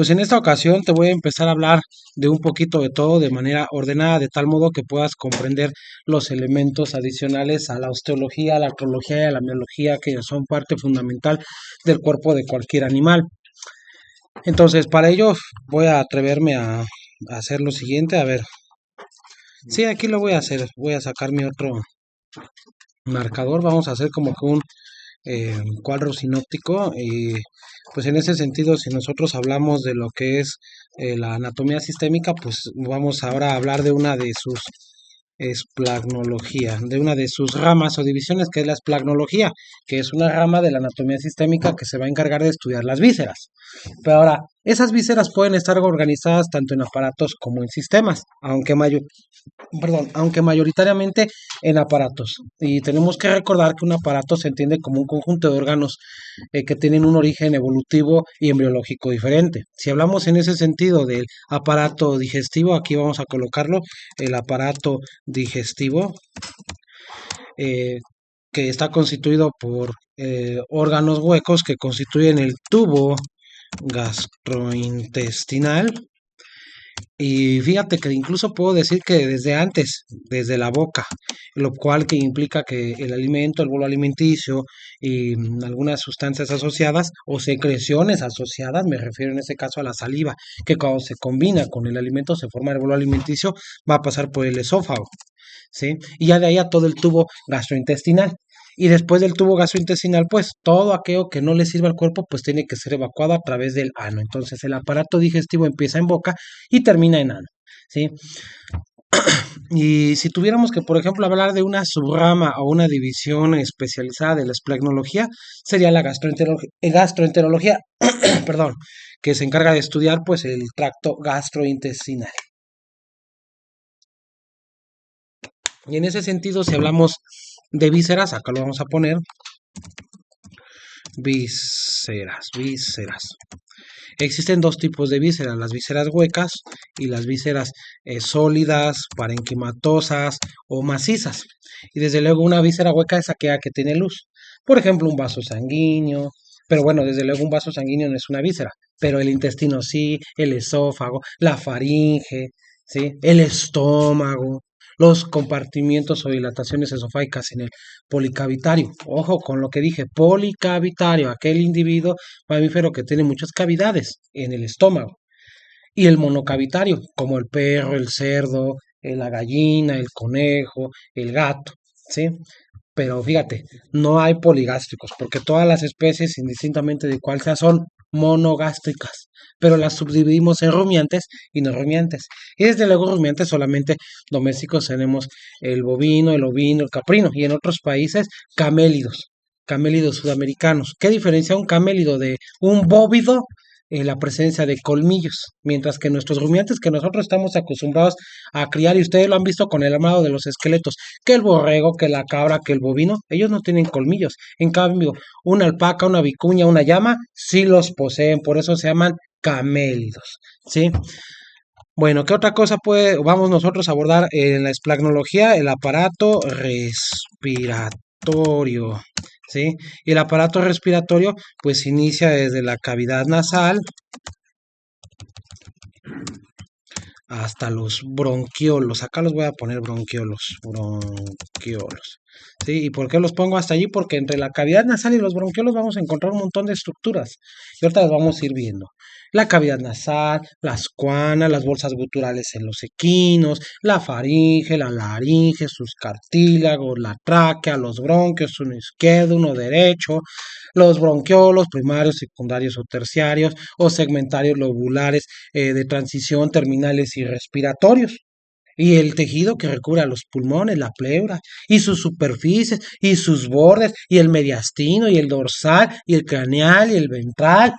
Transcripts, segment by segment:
Pues en esta ocasión te voy a empezar a hablar de un poquito de todo de manera ordenada, de tal modo que puedas comprender los elementos adicionales a la osteología, a la arqueología y a la miología que son parte fundamental del cuerpo de cualquier animal. Entonces, para ello voy a atreverme a hacer lo siguiente. A ver, sí, aquí lo voy a hacer. Voy a sacar mi otro marcador. Vamos a hacer como que un cuadro sinóptico y pues en ese sentido si nosotros hablamos de lo que es la anatomía sistémica, pues vamos ahora a hablar de una de sus esplagnología, de una de sus ramas o divisiones, que es la esplagnología, que es una rama de la anatomía sistémica que se va a encargar de estudiar las vísceras. Pero ahora, esas vísceras pueden estar organizadas tanto en aparatos como en sistemas, aunque mayoritariamente en aparatos. Y tenemos que recordar que un aparato se entiende como un conjunto de órganos que tienen un origen evolutivo y embriológico diferente. Si hablamos en ese sentido del aparato digestivo, aquí vamos a colocarlo, el aparato digestivo, eh, que está constituido por órganos huecos que constituyen el tubo gastrointestinal. Y fíjate que incluso puedo decir que desde antes, desde la boca, lo cual que implica que el alimento, el bolo alimenticio y algunas sustancias asociadas o secreciones asociadas, me refiero en este caso a la saliva, que cuando se combina con el alimento se forma el bolo alimenticio, va a pasar por el esófago, ¿sí? Y ya de ahí a todo el tubo gastrointestinal. Y después del tubo gastrointestinal, pues todo aquello que no le sirva al cuerpo, pues tiene que ser evacuado a través del ano. Entonces el aparato digestivo empieza en boca y termina en ano, ¿sí? Y si tuviéramos que, por ejemplo, hablar de una subrama o una división especializada de la esplagnología, sería la gastroenterología, perdón, que se encarga de estudiar pues el tracto gastrointestinal. Y en ese sentido, si hablamos de vísceras, acá lo vamos a poner, vísceras. Existen dos tipos de vísceras, las vísceras huecas y las vísceras sólidas, parenquimatosas o macizas. Y desde luego una víscera hueca es aquella que tiene luz. Por ejemplo, un vaso sanguíneo, pero bueno, desde luego un vaso sanguíneo no es una víscera, pero el intestino sí, el esófago, la faringe, ¿sí? El estómago, los compartimientos o dilataciones esofágicas en el policavitario. Ojo con lo que dije, policavitario, aquel individuo mamífero que tiene muchas cavidades en el estómago. Y el monocavitario, como el perro, el cerdo, la gallina, el conejo, el gato, ¿sí? Pero fíjate, no hay poligástricos, porque todas las especies, indistintamente de cuál sea, son monogástricas, pero las subdividimos en rumiantes y no rumiantes. Y desde luego rumiantes solamente domésticos tenemos el bovino, el ovino, el caprino, y en otros países camélidos sudamericanos. ¿Qué diferencia un camélido de un bóvido? La presencia de colmillos, mientras que nuestros rumiantes que nosotros estamos acostumbrados a criar, y ustedes lo han visto con el armado de los esqueletos, que el borrego, que la cabra, que el bovino, ellos no tienen colmillos. En cambio, una alpaca, una vicuña, una llama, sí los poseen, por eso se llaman camélidos, ¿sí? Bueno, ¿qué otra cosa vamos nosotros a abordar en la esplagnología? El aparato respiratorio, ¿sí? Y el aparato respiratorio, pues inicia desde la cavidad nasal hasta los bronquiolos. Acá los voy a poner bronquiolos. ¿Sí? ¿Y por qué los pongo hasta allí? Porque entre la cavidad nasal y los bronquiolos vamos a encontrar un montón de estructuras. Y ahorita las vamos a ir viendo. La cavidad nasal, las cuanas, las bolsas guturales en los equinos, la faringe, la laringe, sus cartílagos, la tráquea, los bronquios, uno izquierdo, uno derecho, los bronquiolos primarios, secundarios o terciarios, o segmentarios lobulares de transición, terminales y respiratorios. Y el tejido que recubre a los pulmones, la pleura, y sus superficies, y sus bordes, y el mediastino, y el dorsal, y el craneal, y el ventral,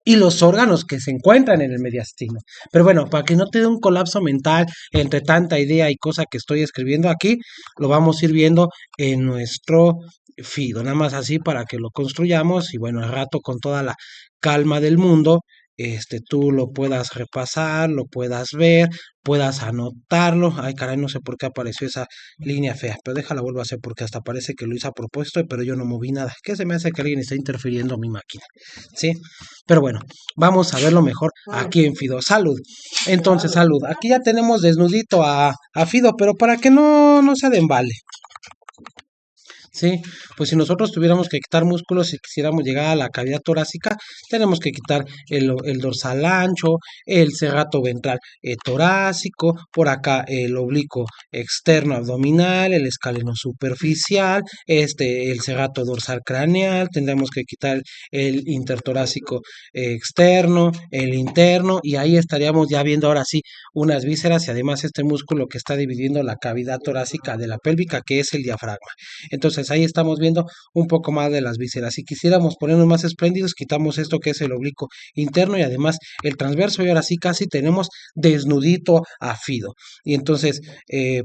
y los órganos que se encuentran en el mediastino. Pero bueno, para que no te dé un colapso mental entre tanta idea y cosa que estoy escribiendo aquí, lo vamos a ir viendo en nuestro fido, nada más así para que lo construyamos y bueno, al rato con toda la calma del mundo tú lo puedas repasar, lo puedas ver, puedas anotarlo. Ay, caray, no sé por qué apareció esa línea fea, pero déjala vuelvo a hacer porque hasta parece que lo hice a propósito, pero yo no moví nada. ¿Qué se me hace que alguien está interfiriendo en mi máquina? ¿Sí? Pero bueno, vamos a verlo mejor aquí en Fido. Salud. Entonces, salud. Aquí ya tenemos desnudito a Fido, pero para que no se den vale. Sí, pues si nosotros tuviéramos que quitar músculos y quisiéramos llegar a la cavidad torácica, tenemos que quitar el dorsal ancho, el cerrato ventral torácico, por acá el oblicuo externo abdominal, el escaleno superficial, el cerrato dorsal craneal, tendremos que quitar el intertorácico externo, el interno, y ahí estaríamos ya viendo ahora sí unas vísceras y además este músculo que está dividiendo la cavidad torácica de la pélvica, que es el diafragma. Entonces ahí estamos viendo un poco más de las vísceras. Si quisiéramos ponernos más espléndidos, quitamos esto que es el oblicuo interno y además el transverso y ahora sí casi tenemos desnudito a Fido. Y entonces,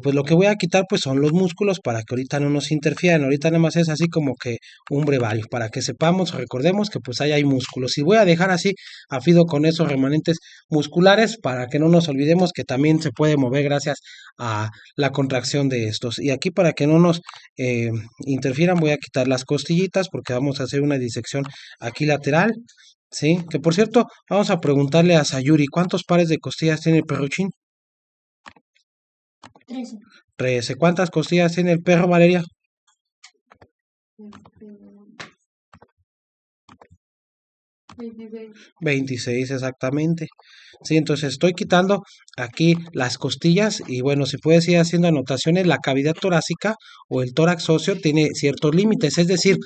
pues lo que voy a quitar pues son los músculos para que ahorita no nos interfieran. Ahorita nada más es así como que un brevario, para que sepamos, recordemos que pues ahí hay músculos. Y voy a dejar así a Fido con esos remanentes musculares para que no nos olvidemos que también se puede mover gracias a la contracción de estos. Y aquí para que no nos interfieran voy a quitar las costillitas porque vamos a hacer una disección aquí lateral. Sí, que por cierto, vamos a preguntarle a Sayuri, ¿cuántos pares de costillas tiene el perruchín? 13. 13. ¿Cuántas costillas tiene el perro, Valeria? 26. 26 exactamente. Sí, entonces estoy quitando aquí las costillas y bueno, se puede seguir haciendo anotaciones. La cavidad torácica o el tórax óseo tiene ciertos límites, es decir,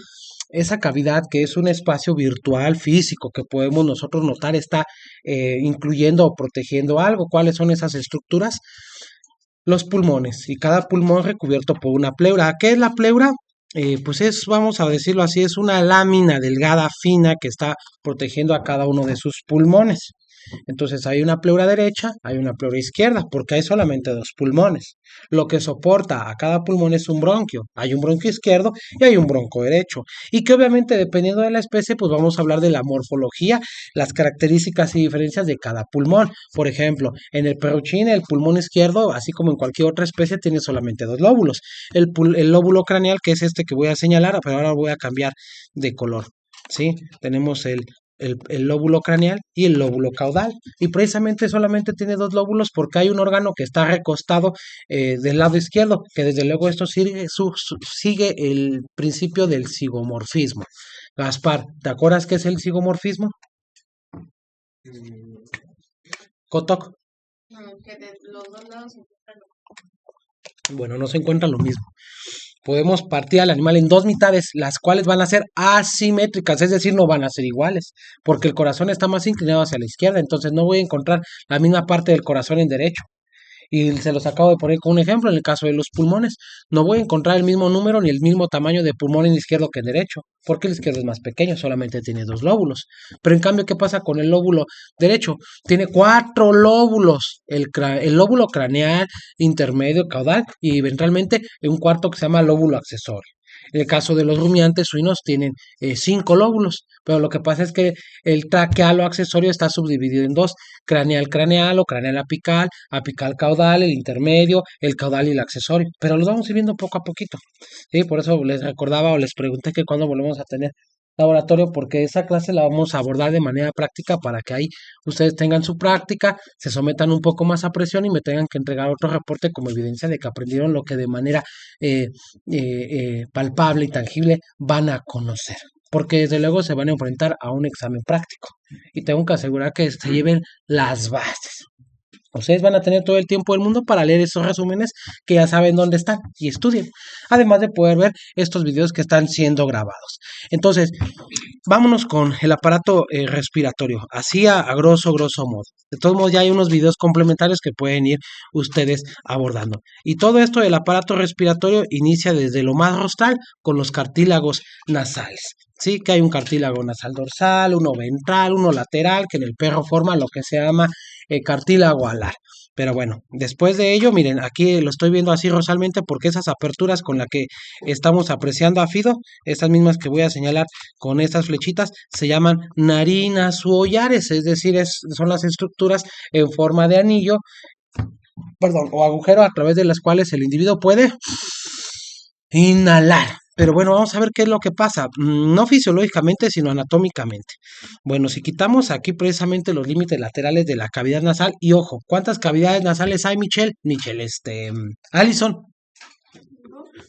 esa cavidad que es un espacio virtual físico que podemos nosotros notar está incluyendo o protegiendo algo. ¿Cuáles son esas estructuras? Los pulmones y cada pulmón recubierto por una pleura. ¿Qué es la pleura? Pues es, vamos a decirlo así, es una lámina delgada, fina, que está protegiendo a cada uno de sus pulmones. Entonces hay una pleura derecha, hay una pleura izquierda, porque hay solamente dos pulmones. Lo que soporta a cada pulmón es un bronquio. Hay un bronquio izquierdo y hay un bronco derecho. Y que obviamente dependiendo de la especie, pues vamos a hablar de la morfología, las características y diferencias de cada pulmón. Por ejemplo, en el perruchín, el pulmón izquierdo, así como en cualquier otra especie, tiene solamente dos lóbulos. El lóbulo craneal, que es este que voy a señalar, pero ahora voy a cambiar de color. ¿Sí? Tenemos el lóbulo craneal y el lóbulo caudal. Y precisamente solamente tiene dos lóbulos porque hay un órgano que está recostado del lado izquierdo, que desde luego esto sigue el principio del zigomorfismo. Gaspar, ¿te acuerdas qué es el zigomorfismo? Kotok. Que de los dos lados se encuentran. Bueno, no se encuentra lo mismo. Podemos partir al animal en dos mitades, las cuales van a ser asimétricas, es decir, no van a ser iguales, porque el corazón está más inclinado hacia la izquierda, entonces no voy a encontrar la misma parte del corazón en derecho. Y se los acabo de poner con un ejemplo en el caso de los pulmones. No voy a encontrar el mismo número ni el mismo tamaño de pulmón en izquierdo que en derecho, porque el izquierdo es más pequeño, solamente tiene dos lóbulos. Pero en cambio, ¿qué pasa con el lóbulo derecho? Tiene cuatro lóbulos, el lóbulo craneal, intermedio, caudal y eventualmente un cuarto que se llama lóbulo accesorio. En el caso de los rumiantes suinos tienen 5 lóbulos, pero lo que pasa es que el traqueal o accesorio está subdividido en dos, craneal craneal o craneal apical, apical caudal, el intermedio, el caudal y el accesorio, pero los vamos a ir viendo poco a poquito. ¿Sí? Por eso les recordaba o les pregunté que cuándo volvemos a tener laboratorio, porque esa clase la vamos a abordar de manera práctica para que ahí ustedes tengan su práctica, se sometan un poco más a presión y me tengan que entregar otro reporte como evidencia de que aprendieron lo que de manera palpable y tangible van a conocer. Porque desde luego se van a enfrentar a un examen práctico y tengo que asegurar que se lleven las bases. Ustedes van a tener todo el tiempo del mundo para leer esos resúmenes que ya saben dónde están y estudien. Además de poder ver estos videos que están siendo grabados. Entonces, vámonos con el aparato respiratorio. Así a grosso modo. De todos modos, ya hay unos videos complementarios que pueden ir ustedes abordando. Y todo esto del aparato respiratorio inicia desde lo más rostral con los cartílagos nasales. Sí, que hay un cartílago nasal dorsal, uno ventral, uno lateral, que en el perro forma lo que se llama cartílago alar. Pero bueno, después de ello, miren, aquí lo estoy viendo así rosalmente porque esas aperturas con las que estamos apreciando a Fido, estas mismas que voy a señalar con estas flechitas, se llaman narinas u hollares, es decir, son las estructuras en forma de anillo, perdón, o agujero a través de las cuales el individuo puede inhalar. Pero bueno, vamos a ver qué es lo que pasa, no fisiológicamente, sino anatómicamente. Bueno, si quitamos aquí precisamente los límites laterales de la cavidad nasal, y ojo, ¿cuántas cavidades nasales hay, Michelle? Michelle, Alison.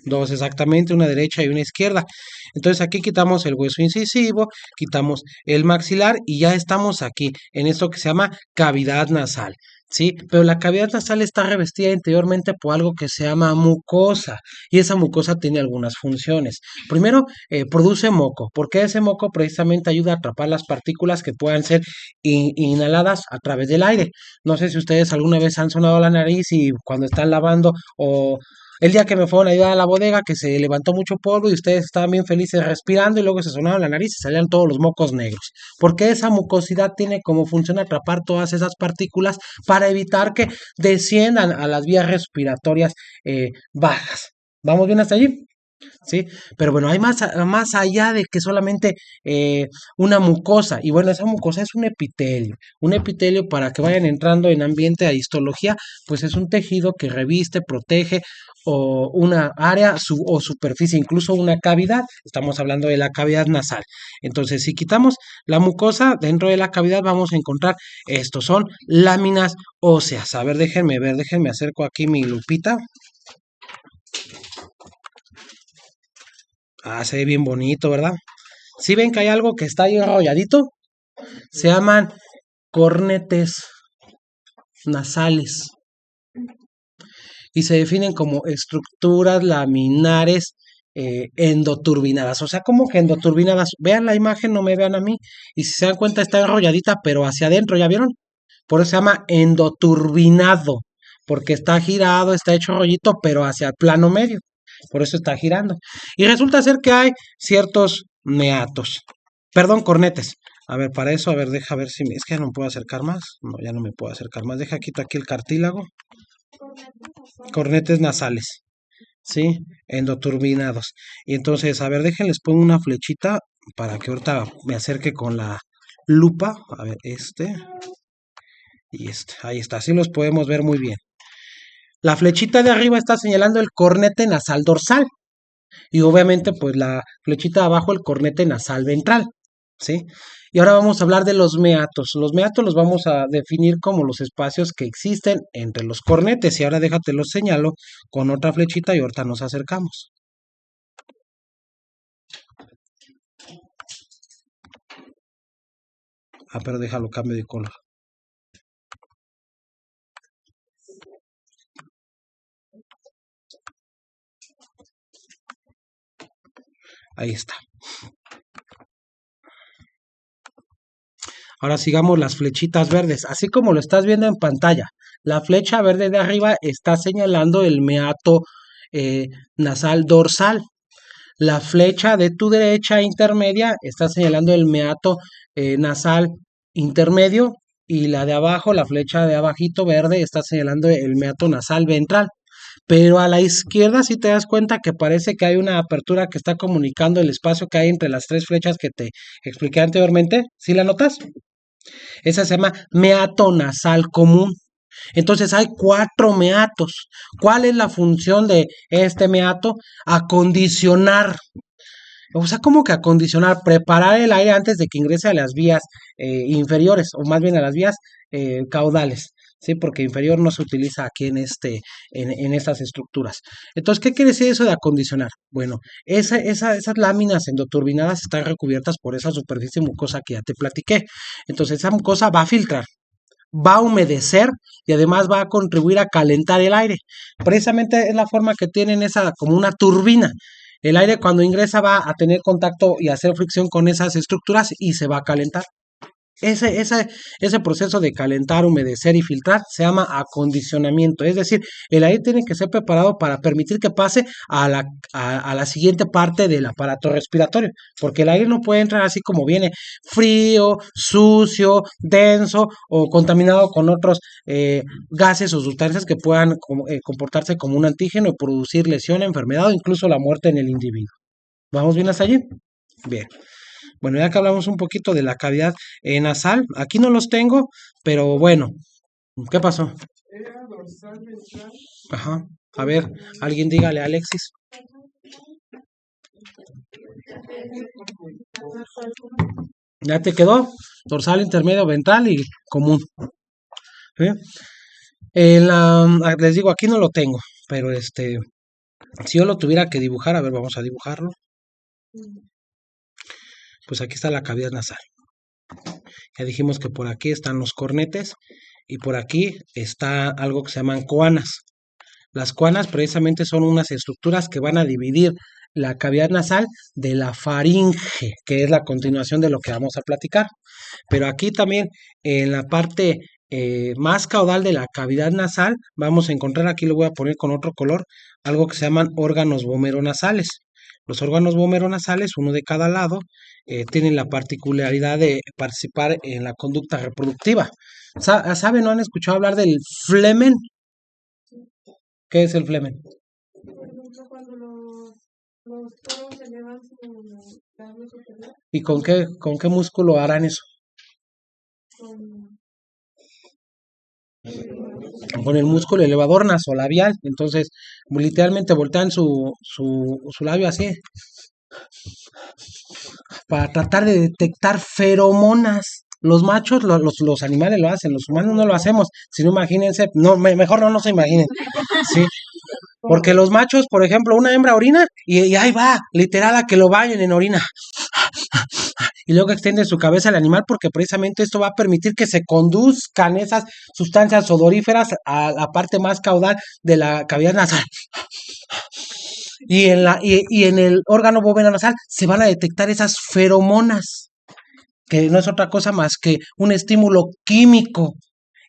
Dos exactamente, una derecha y una izquierda. Entonces aquí quitamos el hueso incisivo, quitamos el maxilar y ya estamos aquí en esto que se llama cavidad nasal. ¿Sí? Pero la cavidad nasal está revestida interiormente por algo que se llama mucosa y esa mucosa tiene algunas funciones. Primero, produce moco, porque ese moco precisamente ayuda a atrapar las partículas que puedan ser inhaladas a través del aire. No sé si ustedes alguna vez han sonado la nariz y cuando están lavando o el día que me fueron a ayudar a la bodega, que se levantó mucho polvo y ustedes estaban bien felices respirando y luego se sonaron la nariz y salían todos los mocos negros. Porque esa mucosidad tiene como función atrapar todas esas partículas para evitar que desciendan a las vías respiratorias bajas. ¿Vamos bien hasta allí? ¿Sí? Pero bueno, hay más allá de que solamente una mucosa. Y bueno, esa mucosa es un epitelio. Un epitelio, para que vayan entrando en ambiente a histología, pues es un tejido que reviste, protege o una área o superficie, incluso una cavidad. Estamos hablando de la cavidad nasal. Entonces, si quitamos la mucosa, dentro de la cavidad vamos a encontrar estos son láminas óseas. A ver, déjenme acerco aquí mi lupita. Ah, se ve bien bonito, ¿verdad? Si ven que hay algo que está ahí enrolladito, se llaman cornetes nasales y se definen como estructuras laminares endoturbinadas. O sea, como que endoturbinadas. Vean la imagen, no me vean a mí. Y si se dan cuenta, está enrolladita, pero hacia adentro, ¿ya vieron? Por eso se llama endoturbinado, porque está girado, está hecho rollito, pero hacia el plano medio. Por eso está girando. Y resulta ser que hay ciertos meatos. Perdón, cornetes. A ver, para eso, a ver, deja ver si es que ya no me puedo acercar más. No, ya no me puedo acercar más. Deja quito aquí el cartílago. Cornetes nasales. ¿Sí? Endoturbinados. Y entonces, a ver, déjenles pongo una flechita para que ahorita me acerque con la lupa. A ver, y este. Ahí está. Así los podemos ver muy bien. La flechita de arriba está señalando el cornete nasal dorsal. Y obviamente, pues la flechita de abajo, el cornete nasal ventral. ¿Sí? Y ahora vamos a hablar de los meatos. Los meatos los vamos a definir como los espacios que existen entre los cornetes. Y ahora déjate los señalo con otra flechita y ahorita nos acercamos. Ah, pero déjalo, cambio de color. Ahí está. Ahora sigamos las flechitas verdes, así como lo estás viendo en pantalla. La flecha verde de arriba está señalando el meato nasal dorsal. La flecha de tu derecha intermedia está señalando el meato nasal intermedio y la de abajo, la flecha de abajito verde, está señalando el meato nasal ventral. Pero a la izquierda si te das cuenta que parece que hay una apertura que está comunicando el espacio que hay entre las tres flechas que te expliqué anteriormente. ¿Sí la notas? Esa se llama meato nasal común. Entonces hay 4 meatos. ¿Cuál es la función de este meato? Acondicionar. O sea, como que acondicionar, preparar el aire antes de que ingrese a las vías inferiores, o más bien a las vías caudales. Sí, porque inferior no se utiliza aquí en estas estructuras. Entonces, ¿qué quiere decir eso de acondicionar? Bueno, esas láminas endoturbinadas están recubiertas por esa superficie mucosa que ya te platiqué. Entonces, esa mucosa va a filtrar, va a humedecer y además va a contribuir a calentar el aire. Precisamente es la forma que tienen esa, como una turbina. El aire cuando ingresa va a tener contacto y hacer fricción con esas estructuras y se va a calentar. Ese proceso de calentar, humedecer y filtrar se llama acondicionamiento. Es decir, el aire tiene que ser preparado para permitir que pase a la siguiente parte del aparato respiratorio. Porque el aire no puede entrar así como viene, frío, sucio, denso o contaminado con otros gases o sustancias que puedan comportarse como un antígeno y producir lesión, enfermedad o incluso la muerte en el individuo. ¿Vamos bien hasta allí? Bien. Bueno, ya que hablamos un poquito de la cavidad nasal, aquí no los tengo, pero bueno, ¿qué pasó? Ajá, a ver, alguien dígale a Alexis. ¿Ya te quedó? Dorsal, intermedio, ventral y común. ¿Sí? Les digo, aquí no lo tengo, pero si yo lo tuviera que dibujar, a ver, vamos a dibujarlo. Pues aquí está la cavidad nasal. Ya dijimos que por aquí están los cornetes y por aquí está algo que se llaman coanas. Las coanas precisamente son unas estructuras que van a dividir la cavidad nasal de la faringe, que es la continuación de lo que vamos a platicar. Pero aquí también en la parte más caudal de la cavidad nasal vamos a encontrar, aquí lo voy a poner con otro color, algo que se llaman órganos vomeronasales. Los órganos vomeronasales, uno de cada lado, tienen la particularidad de participar en la conducta reproductiva. ¿Saben? ¿No han escuchado hablar del flemen? ¿Qué es el flemen? Por ejemplo, cuando los toros elevan su labio superior ¿Y con qué músculo harán eso? con Con el músculo elevador nasolabial. Entonces, literalmente voltean su labio así para tratar de detectar feromonas. Los machos, los animales lo hacen, los humanos no lo hacemos. Si no, imagínense, no, mejor no se imaginen. Sí, porque los machos, por ejemplo, una hembra orina y ahí va, literal, a que lo bañen en orina. Y luego extiende su cabeza al animal porque precisamente esto va a permitir que se conduzcan esas sustancias odoríferas a la parte más caudal de la cavidad nasal. Y en el órgano bóveda nasal se van a detectar esas feromonas, que no es otra cosa más que un estímulo químico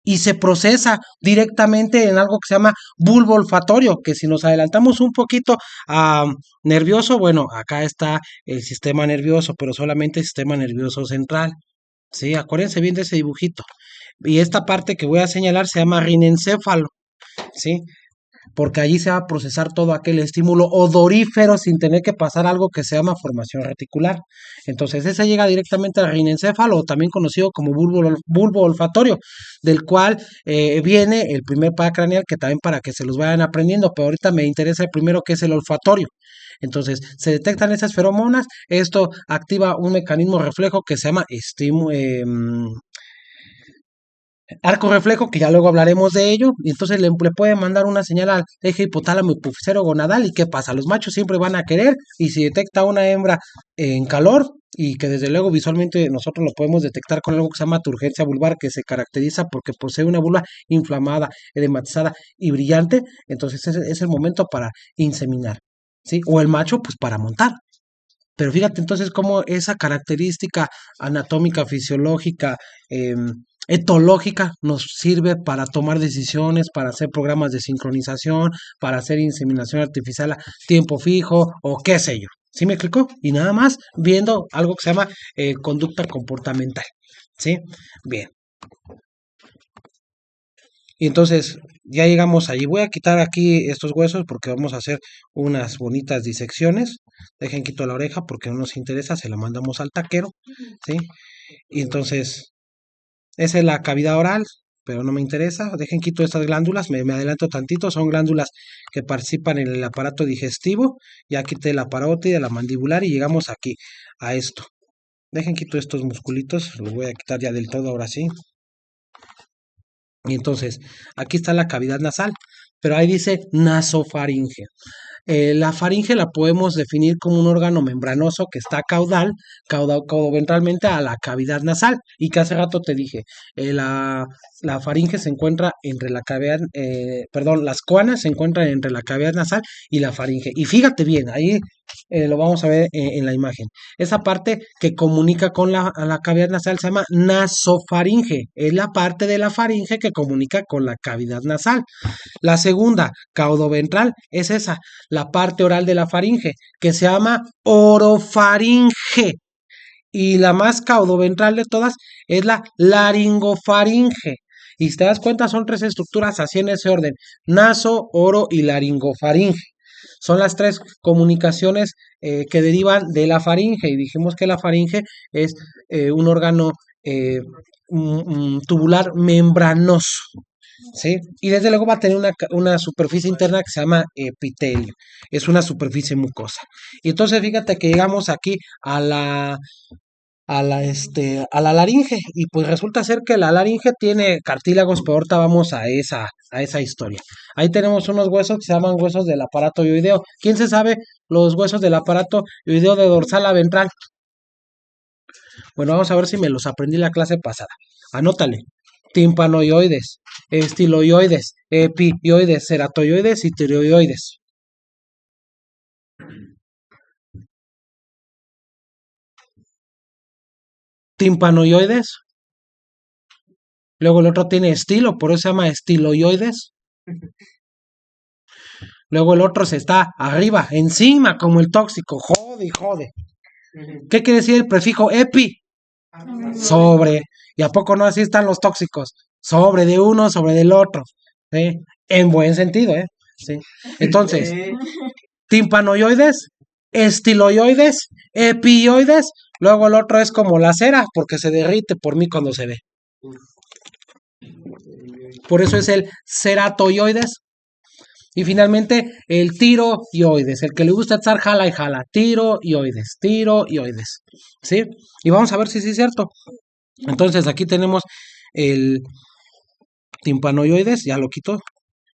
y se procesa directamente en algo que se llama bulbo olfatorio, que si nos adelantamos un poquito a nervioso, bueno, acá está el sistema nervioso, pero solamente el sistema nervioso central. Sí, acuérdense bien de ese dibujito. Y esta parte que voy a señalar se llama rinencéfalo, ¿sí? Porque allí se va a procesar todo aquel estímulo odorífero sin tener que pasar algo que se llama formación reticular. Entonces, ese llega directamente al rinencéfalo, también conocido como bulbo olfatorio, del cual viene el primer par craneal, que también para que se los vayan aprendiendo, pero ahorita me interesa el primero, que es el olfatorio. Entonces, se detectan esas feromonas, esto activa un mecanismo reflejo que se llama arco reflejo, que ya luego hablaremos de ello, y entonces le puede mandar una señal al eje hipotálamo hipofisero gonadal. ¿Y qué pasa? Los machos siempre van a querer, y si detecta una hembra en calor, y que desde luego visualmente nosotros lo podemos detectar con algo que se llama turgencia vulvar, que se caracteriza porque posee una vulva inflamada, edematizada y brillante, entonces es el momento para inseminar, ¿sí? O el macho, pues para montar. Pero fíjate entonces cómo esa característica anatómica, fisiológica, etológica nos sirve para tomar decisiones, para hacer programas de sincronización, para hacer inseminación artificial a tiempo fijo o qué sé yo. ¿Sí me explicó? Y nada más viendo algo que se llama conducta comportamental. ¿Sí? Bien. Y entonces ya llegamos allí. Voy a quitar aquí estos huesos porque vamos a hacer unas bonitas disecciones. Dejen quito la oreja porque no nos interesa, se la mandamos al taquero, ¿sí? Y entonces, esa es la cavidad oral, pero no me interesa. Dejen quito estas glándulas, me adelanto tantito, son glándulas que participan en el aparato digestivo. Ya quité la parótida, la mandibular y llegamos aquí, a esto. Dejen quito estos musculitos, los voy a quitar ya del todo ahora sí. Y entonces, aquí está la cavidad nasal, pero ahí dice nasofaringe. La faringe la podemos definir como un órgano membranoso que está caudoventralmente a la cavidad nasal. Y que hace rato te dije, la faringe se encuentra entre la cavidad, perdón, las coanas se encuentran entre la cavidad nasal y la faringe. Y fíjate bien, ahí lo vamos a ver en la imagen. Esa parte que comunica con la cavidad nasal se llama nasofaringe. Es la parte de la faringe que comunica con la cavidad nasal. La segunda, caudoventral, es esa, la parte oral de la faringe, que se llama orofaringe. Y la más caudoventral de todas es la laringofaringe. Y si te das cuenta, son tres estructuras así en ese orden: naso, oro y laringofaringe. Son las tres comunicaciones que derivan de la faringe. Y dijimos que la faringe es un órgano tubular membranoso. ¿Sí? Y desde luego va a tener una superficie interna que se llama epitelio. Es una superficie mucosa. Y entonces fíjate que llegamos aquí a la laringe, y pues resulta ser que la laringe tiene cartílagos, pero ahorita vamos a esa historia. Ahí tenemos unos huesos que se llaman huesos del aparato ioideo. ¿Quién se sabe los huesos del aparato ioideo de dorsal a ventral? Bueno, vamos a ver si me los aprendí la clase pasada. Anótale: timpanoioides, estiloioides, epioides, ceratoioides y tiroioides. Timpanoioides. Luego el otro tiene estilo, por eso se llama estiloioides. Luego el otro se está arriba, encima, como el tóxico. Jode y jode. ¿Qué quiere decir el prefijo epi? Sobre. ¿Y a poco no así están los tóxicos? Sobre de uno, sobre del otro. ¿Sí? En buen sentido, ¿eh? ¿Sí? Entonces, timpanoioides, estiloioides, epioides. Luego el otro es como la cera, porque se derrite por mí cuando se ve. Por eso es el ceratoioides. Y finalmente el tiroioides, el que le gusta echar jala y jala. Tiroioides, tiroioides. ¿Sí? Y vamos a ver si sí es cierto. Entonces aquí tenemos el timpanoioides, ya lo quito.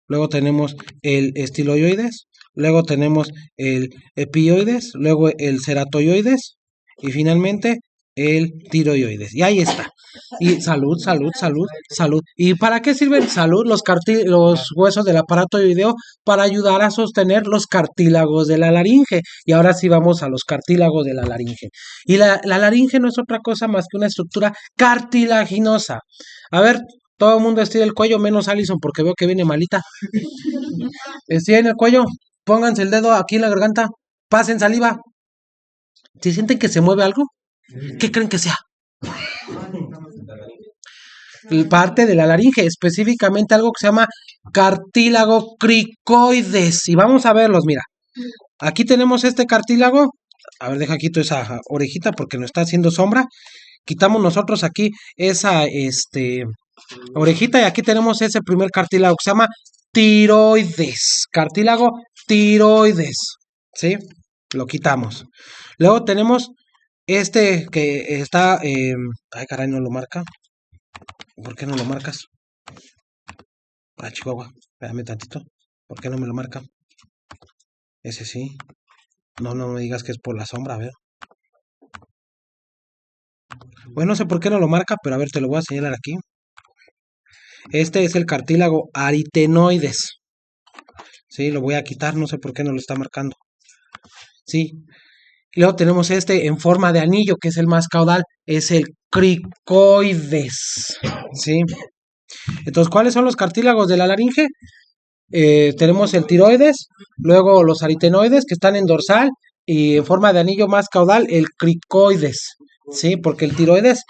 Luego tenemos el estiloioides. Luego tenemos el epioides. Luego el ceratoioides. Y finalmente el tiroioides. Y ahí está. Y salud, salud, salud, salud. ¿Y para qué sirven salud los huesos del aparato ioideo? Para ayudar a sostener los cartílagos de la laringe. Y ahora sí vamos a los cartílagos de la laringe. Y la laringe no es otra cosa más que una estructura cartilaginosa. A ver, todo el mundo estira el cuello, menos Allison, porque veo que viene malita. Estiren el cuello, pónganse el dedo aquí en la garganta, pasen saliva. ¿Si sienten que se mueve algo? ¿Qué creen que sea? Parte de la laringe, específicamente algo que se llama cartílago cricoides. Y vamos a verlos, mira. Aquí tenemos este cartílago. A ver, deja quito esa orejita porque nos está haciendo sombra. Quitamos nosotros aquí esa orejita y aquí tenemos ese primer cartílago que se llama tiroides. Cartílago tiroides. ¿Sí? Lo quitamos. Luego tenemos este que está... ay, caray, no lo marca. ¿Por qué no lo marcas? Ah, Chihuahua, espérame tantito. ¿Por qué no me lo marca? Ese sí. No, no me digas que es por la sombra, a ver. Bueno, no sé por qué no lo marca, pero a ver, te lo voy a señalar aquí. Este es el cartílago aritenoides. Sí, lo voy a quitar, no sé por qué no lo está marcando. Sí. Y luego tenemos este en forma de anillo, que es el más caudal, es el cricoides. ¿Sí? Entonces, ¿cuáles son los cartílagos de la laringe? Tenemos el tiroides, luego los aritenoides que están en dorsal y en forma de anillo más caudal, el cricoides. ¿Sí? Porque el tiroides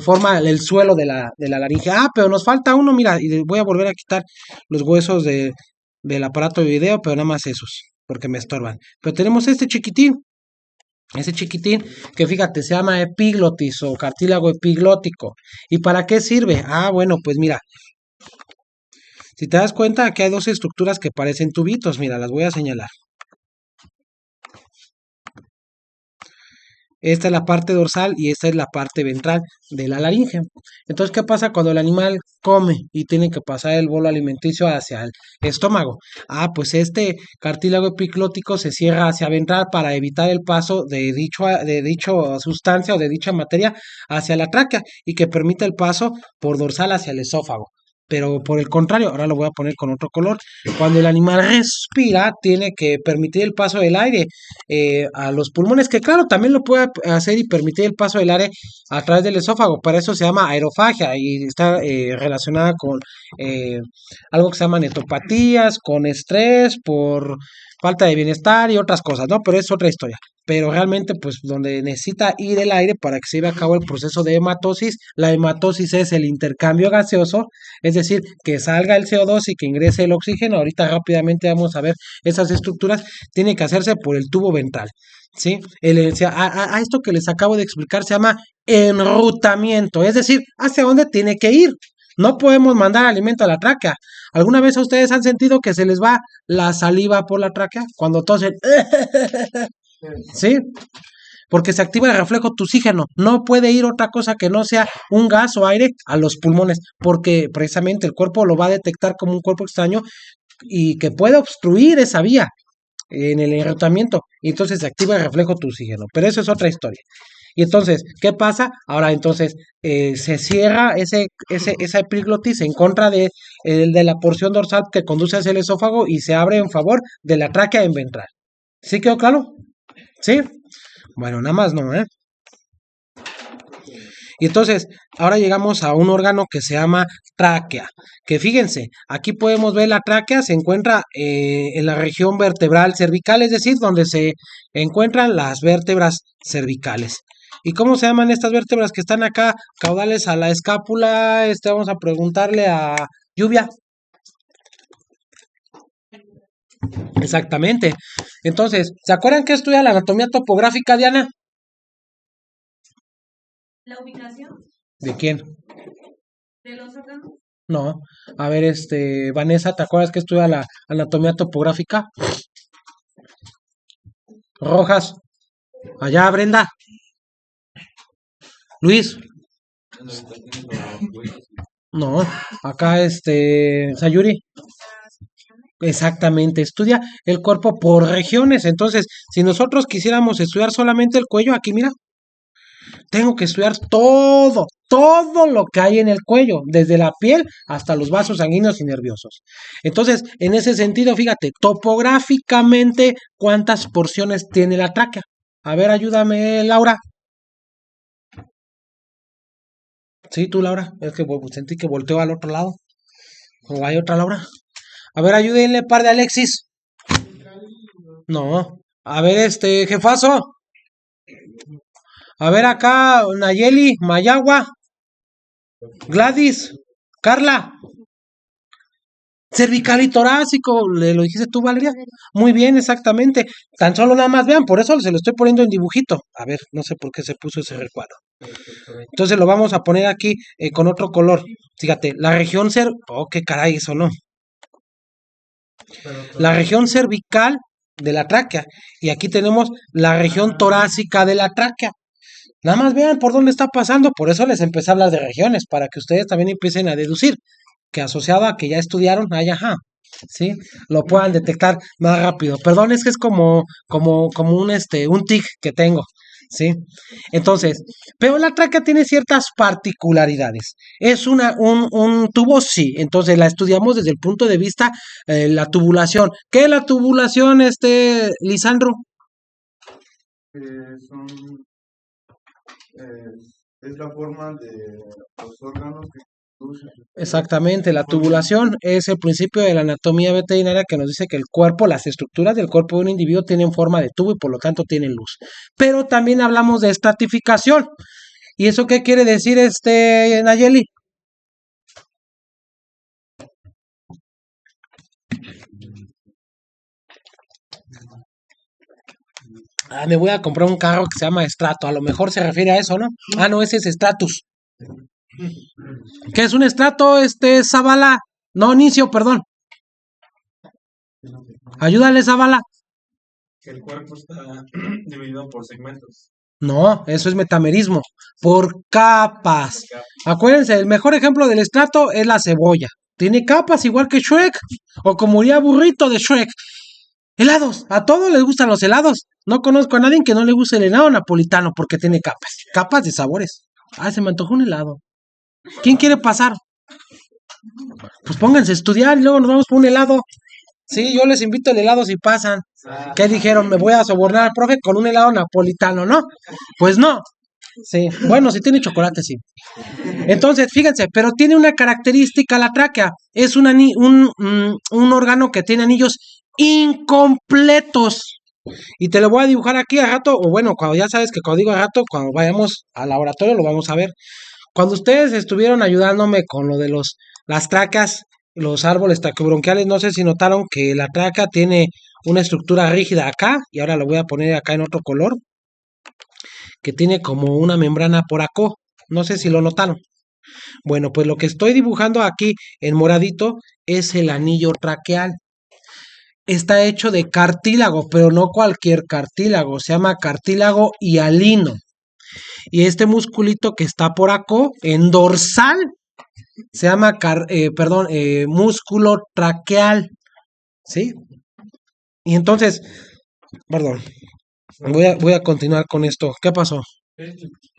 forma el suelo de la laringe. Ah, pero nos falta uno, mira, y voy a volver a quitar los huesos del aparato de video, pero nada más esos, porque me estorban. Pero tenemos este chiquitín. Ese chiquitín que fíjate se llama epiglotis o cartílago epiglótico. ¿Y para qué sirve? Ah, bueno, pues mira, si te das cuenta aquí hay dos estructuras que parecen tubitos, mira, las voy a señalar. Esta es la parte dorsal y esta es la parte ventral de la laringe. Entonces, ¿qué pasa cuando el animal come y tiene que pasar el bolo alimenticio hacia el estómago? Ah, pues este cartílago epiclótico se cierra hacia ventral para evitar el paso de dicha sustancia o de dicha materia hacia la tráquea y que permita el paso por dorsal hacia el esófago. pero por el contrario, ahora lo voy a poner con otro color. Cuando el animal respira, tiene que permitir el paso del aire a los pulmones, que claro, también lo puede hacer y permitir el paso del aire a través del esófago. Para eso se llama aerofagia y está relacionada con eh, algo que se llama netopatías, con estrés, por falta de bienestar y otras cosas, ¿no? Pero es otra historia. Pero realmente, pues, donde necesita ir el aire para que se lleve a cabo el proceso de hematosis, la hematosis es el intercambio gaseoso, es decir, que salga el CO2 y que ingrese el oxígeno. Ahorita rápidamente vamos a ver esas estructuras, tiene que hacerse por el tubo ventral, ¿sí? A esto que les acabo de explicar se llama enrutamiento, es decir, hacia dónde tiene que ir. No podemos mandar alimento a la tráquea. ¿Alguna vez ustedes han sentido que se les va la saliva por la tráquea? Cuando tosen, ¿sí? Porque se activa el reflejo oxígeno. No puede ir otra cosa que no sea un gas o aire a los pulmones, porque precisamente el cuerpo lo va a detectar como un cuerpo extraño y que puede obstruir esa vía en el enrutamiento. Y entonces se activa el reflejo oxígeno. Pero eso es otra historia. Y entonces, ¿qué pasa? Ahora entonces se cierra esa epiglotis en contra de la porción dorsal que conduce hacia el esófago y se abre en favor de la tráquea en ventral. ¿Sí quedó claro? ¿Sí? Bueno, nada más no, ¿eh? Y entonces, ahora llegamos a un órgano que se llama tráquea, que fíjense, aquí podemos ver la tráquea, se encuentra en la región vertebral cervical, es decir, donde se encuentran las vértebras cervicales. ¿Y cómo se llaman estas vértebras que están acá, caudales a la escápula? Vamos a preguntarle a Lluvia. Exactamente. Entonces, ¿se acuerdan que estudia la anatomía topográfica, Diana? La ubicación ¿De quién? de los órganos. No. A ver, Vanessa, ¿te acuerdas que estudia la anatomía topográfica? Rojas. Allá, Brenda. Luis. No. Acá, Sayuri. Exactamente, estudia el cuerpo por regiones. Entonces, si nosotros quisiéramos estudiar solamente el cuello, aquí mira, tengo que estudiar todo lo que hay en el cuello, desde la piel hasta los vasos sanguíneos y nerviosos. Entonces, en ese sentido, fíjate, topográficamente, ¿cuántas porciones tiene la tráquea? A ver, ayúdame, Laura. Sí, tú, Laura. Es que sentí que volteó al otro lado. ¿O hay otra Laura? A ver, ayúdenle, par de Alexis. No. A ver, jefazo. A ver acá, Nayeli, Mayagua, Gladys, Carla. Cervical y torácico, ¿le lo dijiste tú, Valeria? Muy bien, exactamente. Tan solo nada más vean, por eso se lo estoy poniendo en dibujito. A ver, no sé por qué se puso ese recuadro. Entonces lo vamos a poner aquí con otro color. Fíjate, la región oh, qué caray, eso no. La región cervical de la tráquea. Y aquí tenemos la región torácica de la tráquea. Nada más vean por dónde está pasando. Por eso les empecé a hablar de regiones, para que ustedes también empiecen a deducir que asociado a que ya estudiaron, ajá, ¿sí? Lo puedan detectar más rápido. Perdón, es que es como un tic que tengo, ¿sí? Entonces, pero la tráquea tiene ciertas particularidades. Es un tubo, sí. Entonces la estudiamos desde el punto de vista la tubulación. ¿Qué es la tubulación, Lisandro? Son, es la forma de los órganos que producen. Exactamente, la tubulación es el principio de la anatomía veterinaria que nos dice que el cuerpo, las estructuras del cuerpo de un individuo tienen forma de tubo y por lo tanto tienen luz. Pero también hablamos de estratificación. ¿Y eso qué quiere decir, Nayeli? Me voy a comprar un carro que se llama Estrato. A lo mejor se refiere a eso, ¿no? No, ese es Stratus. ¿Qué es un estrato, Zavala? No, Nicio, perdón. Ayúdale, Zavala. El cuerpo está dividido por segmentos. No, eso es metamerismo. Por capas. Acuérdense, el mejor ejemplo del estrato es la cebolla. Tiene capas igual que Shrek. O como diría burrito de Shrek. Helados. A todos les gustan los helados. No conozco a nadie que no le guste el helado napolitano porque tiene capas. Capas de sabores. Se me antojó un helado. ¿Quién quiere pasar? Pues pónganse a estudiar y luego nos vamos por un helado. Sí, yo les invito el helado si pasan. ¿Qué dijeron? Me voy a sobornar al profe con un helado napolitano, ¿no? Pues no. Sí, bueno, si tiene chocolate, sí. Entonces, fíjense, pero tiene una característica la tráquea. Es un órgano que tiene anillos incompletos. Y te lo voy a dibujar aquí a rato, o bueno, cuando ya sabes que cuando digo a rato, cuando vayamos al laboratorio lo vamos a ver. Cuando ustedes estuvieron ayudándome con lo de las tracas, los árboles taquibronquiales, no sé si notaron que la traca tiene una estructura rígida acá, y ahora lo voy a poner acá en otro color, que tiene como una membrana por acá. No sé si lo notaron. Bueno, pues lo que estoy dibujando aquí en moradito es el anillo traqueal. Está hecho de cartílago, pero no cualquier cartílago, se llama cartílago hialino. Y este musculito que está por acá, en dorsal, se llama, músculo traqueal, ¿sí? Y entonces, perdón, voy a continuar con esto. ¿Qué pasó? ¿Qué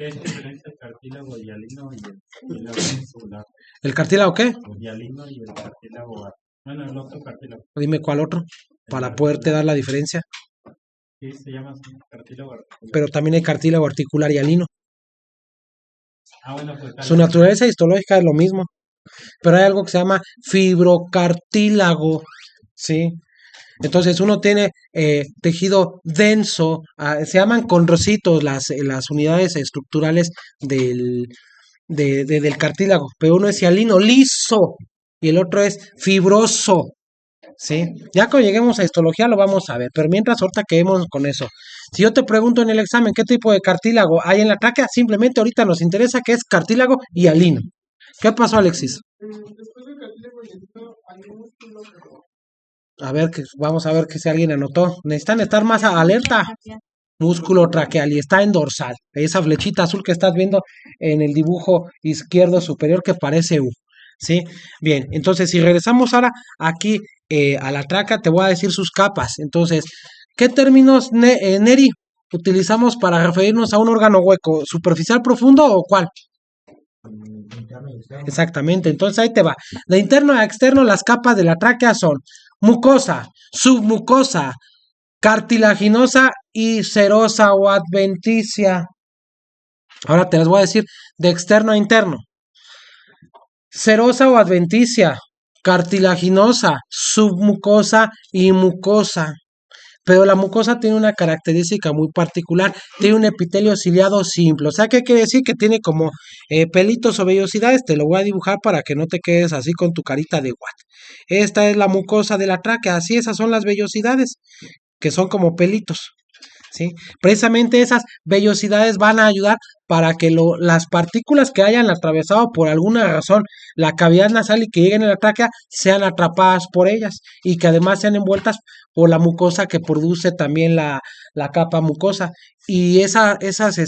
es diferente el cartílago hialino y el cartílago muscular? ¿El cartílago qué? El hialino y el cartílago, bueno, el otro cartílago. Dime cuál otro, para poderte dar la diferencia. Sí, se llama así, cartílago articular. Pero también hay cartílago articular hialino. Bueno, pues Su naturaleza histológica es lo mismo. Pero hay algo que se llama fibrocartílago, ¿sí? Entonces uno tiene tejido denso, se llaman condrocitos las unidades estructurales del cartílago, pero uno es hialino liso y el otro es fibroso, ¿sí? Ya cuando lleguemos a histología lo vamos a ver, pero mientras ahorita quedemos con eso. Si yo te pregunto en el examen qué tipo de cartílago hay en la tráquea, simplemente ahorita nos interesa que es cartílago hialino. ¿Qué pasó, Alexis? Después del cartílago hialino hay un músculo, pero A ver, vamos a ver que si alguien anotó. Necesitan estar más alerta. Músculo traqueal y está en dorsal. Esa flechita azul que estás viendo en el dibujo izquierdo superior que parece U. ¿Sí? Bien, entonces si regresamos ahora aquí a la tráquea, te voy a decir sus capas. Entonces, ¿qué términos, Neri, utilizamos para referirnos a un órgano hueco? ¿Superficial, profundo o cuál? Exactamente, entonces ahí te va. De interno a externo, las capas de la tráquea son mucosa, submucosa, cartilaginosa y serosa o adventicia. Ahora te las voy a decir de externo a interno. Serosa o adventicia, cartilaginosa, submucosa y mucosa. Pero la mucosa tiene una característica muy particular, tiene un epitelio ciliado simple. O sea, ¿qué quiere decir? Que tiene como pelitos o vellosidades. Te lo voy a dibujar para que no te quedes así con tu carita de what. Esta es la mucosa de la tráquea, así esas son las vellosidades, que son como pelitos. ¿Sí? Precisamente esas vellosidades van a ayudar para que las partículas que hayan atravesado por alguna razón la cavidad nasal y que lleguen a la tráquea sean atrapadas por ellas y que además sean envueltas por la mucosa que produce también la capa mucosa. Y esas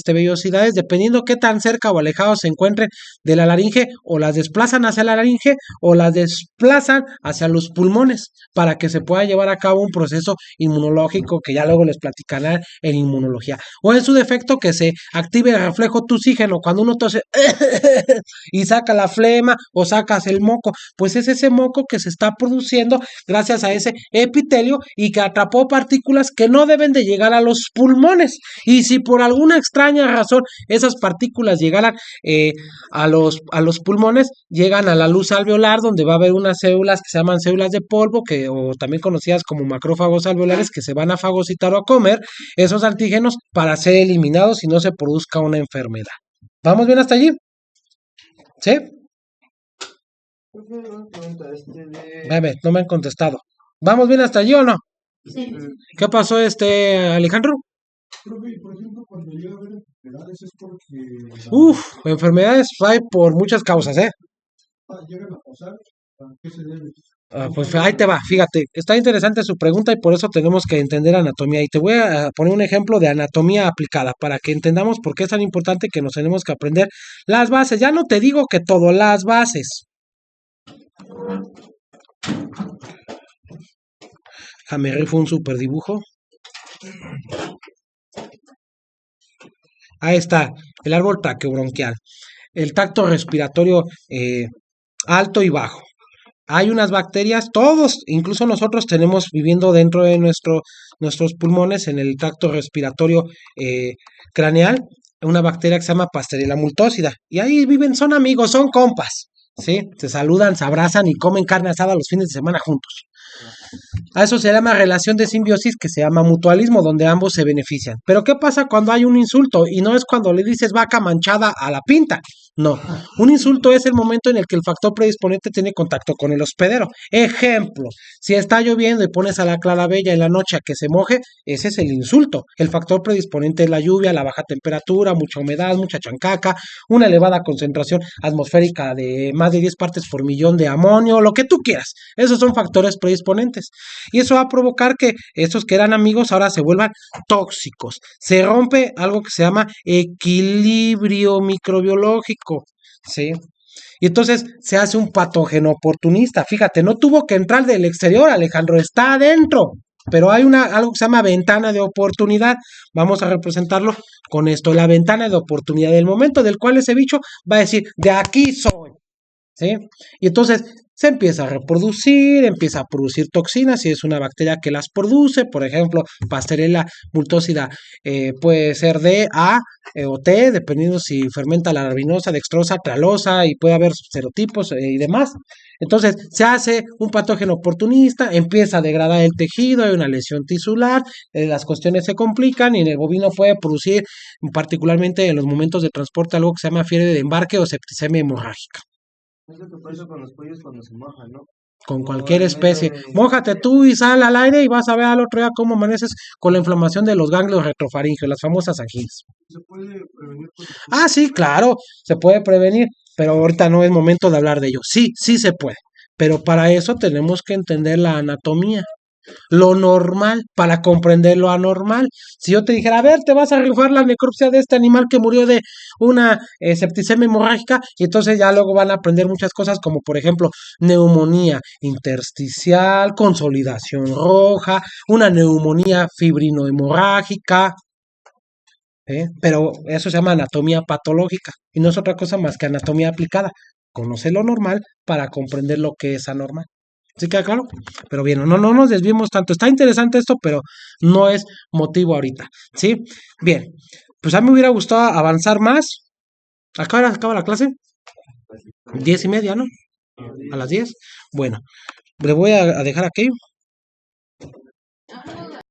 vellosidades, dependiendo qué tan cerca o alejados se encuentren de la laringe, o las desplazan hacia la laringe o las desplazan hacia los pulmones para que se pueda llevar a cabo un proceso inmunológico que ya luego les platicarán en inmunología. O en su defecto que se active el reflejo tusígeno cuando uno tose y saca la flema o sacas el moco, pues es ese moco que se está produciendo gracias a ese epitelio y que atrapó partículas que no deben de llegar a los pulmones. Y si por alguna extraña razón esas partículas llegaran a los pulmones, llegan a la luz alveolar, donde va a haber unas células que se llaman células de polvo, o también conocidas como macrófagos alveolares, que se van a fagocitar o a comer esos antígenos para ser eliminados y no se produzca una enfermedad. ¿Vamos bien hasta allí? ¿Sí? No me han contestado. ¿Vamos bien hasta allí o no? sí. ¿Qué pasó, Alejandro? Profe, por ejemplo, cuando llega a haber enfermedades es porque Enfermedades hay por muchas causas, ¿eh? llegan a pasar. ¿A qué se debe? Pues ahí te va, fíjate, está interesante su pregunta y por eso tenemos que entender anatomía. Y te voy a poner un ejemplo de anatomía aplicada para que entendamos por qué es tan importante que nos tenemos que aprender las bases. Ya no te digo que todo, las bases. Me rifo un super dibujo. Ahí está, el árbol traqueobronquial. El tracto respiratorio alto y bajo. hay unas bacterias, todos, incluso nosotros tenemos viviendo dentro de nuestros pulmones, en el tracto respiratorio craneal, una bacteria que se llama Pasteurella multósida. Y ahí viven, son amigos, son compas, ¿sí? Se saludan, se abrazan y comen carne asada los fines de semana juntos. A eso se llama relación de simbiosis, que se llama mutualismo, donde ambos se benefician. Pero ¿qué pasa cuando hay un insulto? Y no es cuando le dices vaca manchada a la pinta. No, un insulto es el momento en el que el factor predisponente tiene contacto con el hospedero. Ejemplo, si está lloviendo y pones a la clarabella en la noche a que se moje, ese es el insulto. El factor predisponente es la lluvia, la baja temperatura, mucha humedad, mucha chancaca, una elevada concentración atmosférica de más de 10 partes por millón de amonio, lo que tú quieras. Esos son factores predisponentes. Y eso va a provocar que esos que eran amigos ahora se vuelvan tóxicos. Se rompe algo que se llama equilibrio microbiológico, ¿sí? Y entonces se hace un patógeno oportunista. Fíjate, no tuvo que entrar del exterior, Alejandro, está adentro. Pero hay algo que se llama ventana de oportunidad. Vamos a representarlo con esto, la ventana de oportunidad, del momento del cual ese bicho va a decir, de aquí soy. ¿Sí? Y entonces se empieza a reproducir, empieza a producir toxinas, y es una bacteria que las produce. Por ejemplo, Pasteurella multósida puede ser D, A o T, dependiendo si fermenta la arbinosa, dextrosa, tralosa, y puede haber serotipos y demás. Entonces se hace un patógeno oportunista, empieza a degradar el tejido, hay una lesión tisular, las cuestiones se complican, y en el bovino puede producir, particularmente en los momentos de transporte, algo que se llama fiebre de embarque o septicemia hemorrágica. Es lo que pasa con los pollos cuando se mojan, ¿no? Con O cualquier al medio especie. de... Mójate tú y sal al aire y vas a ver al otro día cómo amaneces con la inflamación de los ganglios retrofaringeos, las famosas anginas. Se puede prevenir por Ah, sí, claro, se puede prevenir, pero ahorita no es momento de hablar de ello. Sí, sí se puede, pero para eso tenemos que entender la anatomía, lo normal, para comprender lo anormal. Si yo te dijera, a ver, te vas a rifar la necropsia de este animal que murió de una septicemia hemorrágica, y entonces ya luego van a aprender muchas cosas, como por ejemplo neumonía intersticial, consolidación roja, una neumonía fibrinohemorrágica, pero eso se llama anatomía patológica y no es otra cosa más que anatomía aplicada. Conoce lo normal para comprender lo que es anormal. ¿Sí queda claro? Pero bien, no nos desviemos tanto. Está interesante esto, pero no es motivo ahorita. ¿Sí? Bien, pues a mí me hubiera gustado avanzar más. ¿Acaba la clase? 10:30, ¿no? A las 10. Bueno, le voy a dejar aquí.